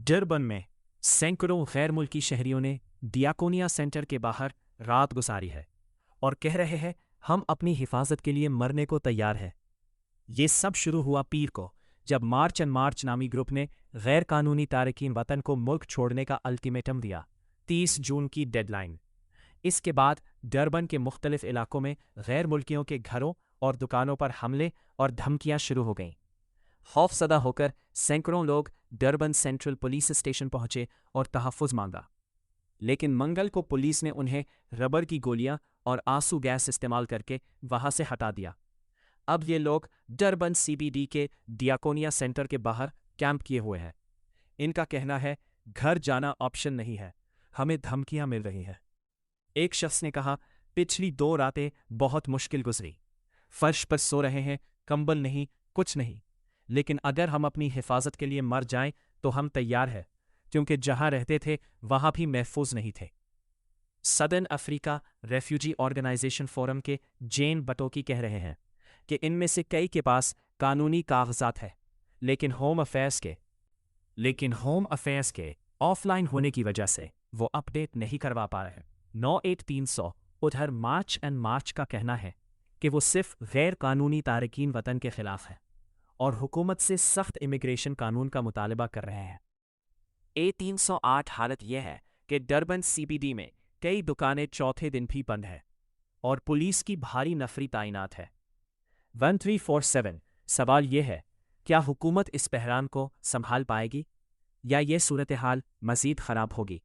Durban में सैकड़ों गैर मुल्की शहरियों ने डियाकोनिया सेंटर के बाहर रात गुजारी है और कह रहे हैं हम अपनी हिफाजत के लिए मरने को तैयार हैं। ये सब शुरू हुआ पीर को, जब मार्च एंड मार्च नामी ग्रुप ने गैर कानूनी तारकीन वतन को मुल्क छोड़ने का अल्टीमेटम दिया, 30 जून की डेडलाइन। इसके बाद डरबन के मुख्तलिफ इलाकों में गैर मुल्कियों के घरों और दुकानों पर हमले और धमकियां शुरू हो गईं। खौफजदा होकर सैकड़ों लोग डरबन सेंट्रल पुलिस स्टेशन पहुंचे और तहफ़्फ़ुज़ मांगा, लेकिन मंगल को पुलिस ने उन्हें रबर की गोलियां और आंसू गैस इस्तेमाल करके वहां से हटा दिया। अब ये लोग डरबन CBD के डियाकोनिया सेंटर के बाहर कैंप किए हुए हैं। इनका कहना है घर जाना ऑप्शन नहीं है, हमें धमकियां मिल रही हैं। एक शख्स ने कहा, पिछली 2 रातें बहुत मुश्किल गुजरी, फर्श पर सो रहे हैं, कंबल नहीं, कुछ नहीं, लेकिन अगर हम अपनी हिफाजत के लिए मर जाएं तो हम तैयार हैं, क्योंकि जहां रहते थे वहां भी महफूज नहीं थे। Southern Africa refugee organisation forum के जेन बटोकी कह रहे हैं कि इनमें से कई के पास कानूनी कागजात है, लेकिन होम अफेयर्स के ऑफलाइन होने की वजह से वो अपडेट नहीं करवा पा रहे हैं। 98300 उधर मार्च एंड मार्च का कहना है कि वो सिर्फ गैर कानूनी तारकीन वतन के खिलाफ है और हुकूमत से सख्त इमिग्रेशन कानून का मुतालबा कर रहे हैं। A308 हालत यह है कि डरबन CBD में कई दुकानें चौथे दिन भी बंद हैं और पुलिस की भारी नफरी तैनात है। 1347 सवाल यह है, क्या हुकूमत इस बहरान को संभाल पाएगी या ये सूरत हाल मज़ीद ख़राब होगी?